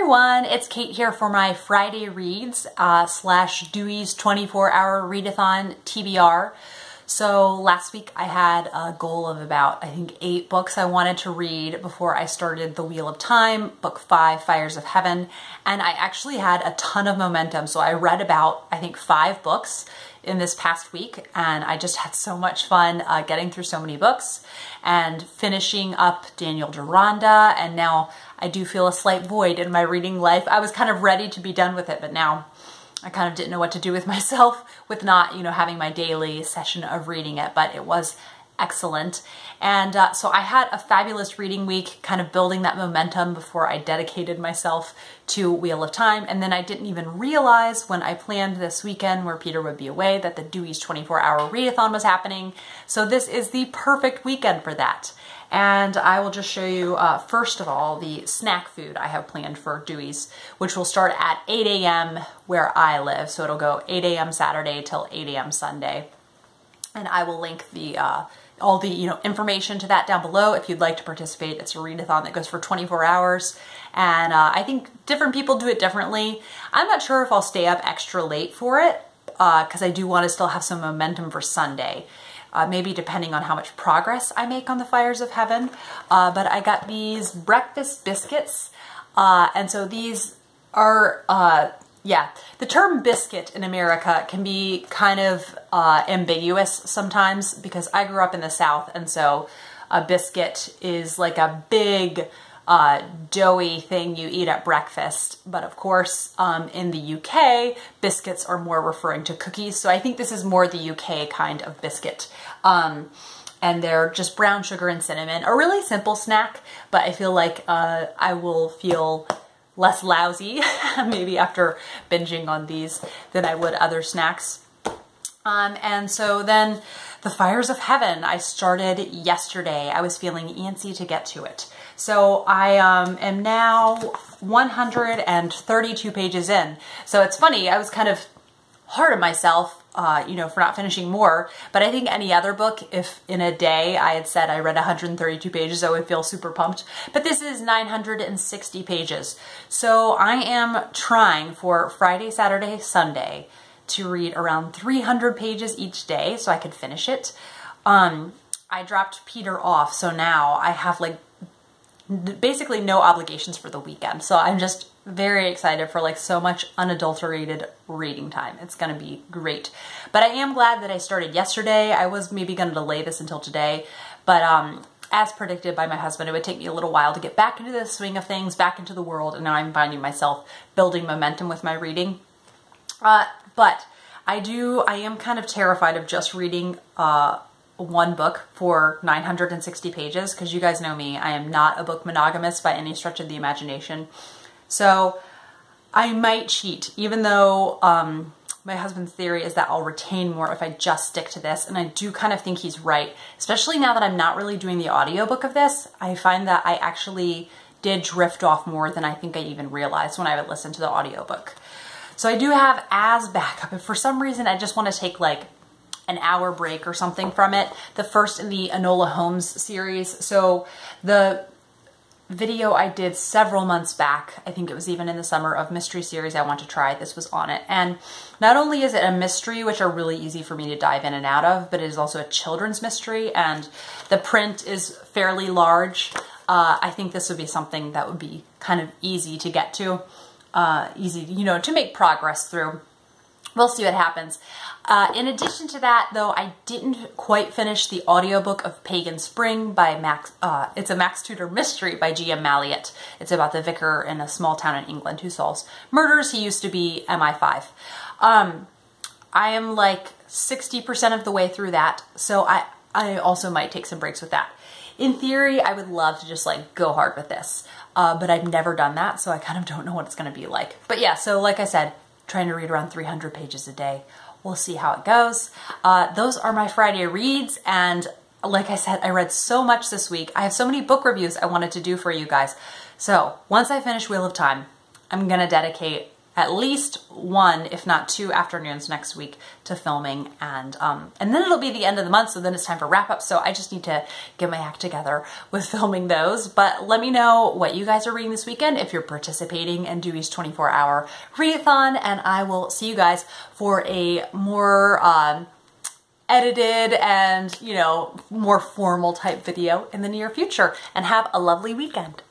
everyone, it's Kate here for my Friday Reads slash Dewey's 24-hour readathon TBR. So last week I had a goal of about, I think, 8 books I wanted to read before I started The Wheel of Time, book 5, Fires of Heaven, and I actually had a ton of momentum. So I read about, I think, 5 books in this past week, and I just had so much fun getting through so many books and finishing up Daniel Deronda, and now I do feel a slight void in my reading life. I was kind of ready to be done with it, but now I kind of didn't know what to do with myself with not, having my daily session of reading it, but it was excellent. And so I had a fabulous reading week, kind of building that momentum before I dedicated myself to Wheel of Time. And then I didn't even realize when I planned this weekend where Peter would be away that the Dewey's 24-hour readathon was happening. So this is the perfect weekend for that. And I will just show you, first of all, the snack food I have planned for Dewey's, which will start at 8 a.m. where I live. So it'll go 8 a.m. Saturday till 8 a.m. Sunday. And I will link the all the information to that down below if you'd like to participate. It's a readathon that goes for 24 hours. And I think different people do it differently. I'm not sure if I'll stay up extra late for it because I do want to still have some momentum for Sunday. Maybe depending on how much progress I make on the Fires of Heaven. But I got these breakfast biscuits. And so these are, the term biscuit in America can be kind of ambiguous sometimes because I grew up in the South, and so a biscuit is like a big doughy thing you eat at breakfast. But of course, in the UK, biscuits are more referring to cookies. So I think this is more the UK kind of biscuit. And they're just brown sugar and cinnamon. A really simple snack, but I feel like I will feel less lousy maybe after binging on these than I would other snacks. And so then the Fires of Heaven, I started yesterday. I was feeling antsy to get to it. So I am now 132 pages in. So it's funny, I was kind of hard on myself, for not finishing more. But I think any other book, if in a day I had said I read 132 pages, I would feel super pumped. But this is 960 pages. So I am trying for Friday, Saturday, Sunday to read around 300 pages each day so I could finish it. I dropped Peter off, so now I have like basically no obligations for the weekend. So I'm just very excited for like so much unadulterated reading time. It's going to be great. But I am glad that I started yesterday. I was maybe going to delay this until today, but as predicted by my husband, it would take me a little while to get back into the swing of things, back into the world, and now I'm finding myself building momentum with my reading. But I am kind of terrified of just reading one book for 960 pages, because you guys know me, I am not a book monogamist by any stretch of the imagination. So I might cheat, even though my husband's theory is that I'll retain more if I just stick to this, and I do kind of think he's right, especially now that I'm not really doing the audiobook of this. I find that I actually did drift off more than I think I even realized when I would listen to the audiobook. So I do have as backup, if for some reason I just want to take like an hour break or something from it, the first in the Enola Holmes series. So the video I did several months back, I think it was even in the summer, of mystery series I want to try, this was on it. And not only is it a mystery, which are really easy for me to dive in and out of, but it is also a children's mystery, and the print is fairly large. I think this would be something that would be kind of easy to get to, easy, to make progress through. We'll see what happens. In addition to that, though, I didn't quite finish the audiobook of Pagan Spring by Max. It's a Max Tudor mystery by G.M. Malliott. It's about the vicar in a small town in England who solves murders. He used to be MI5. I am like 60% of the way through that, so I also might take some breaks with that. In theory, I would love to just like go hard with this, but I've never done that, so I kind of don't know what it's going to be like. But yeah, so like I said, trying to read around 300 pages a day. We'll see how it goes. Those are my Friday reads, and like I said, I read so much this week. I have so many book reviews I wanted to do for you guys. So once I finish Wheel of Time, I'm gonna dedicate at least 1, if not 2 afternoons next week to filming, and then it'll be the end of the month, so then it's time for wrap up. So I just need to get my act together with filming those. But let me know what you guys are reading this weekend if you're participating in Dewey's 24-hour readathon, and I will see you guys for a more edited and, you know, more formal type video in the near future. And have a lovely weekend.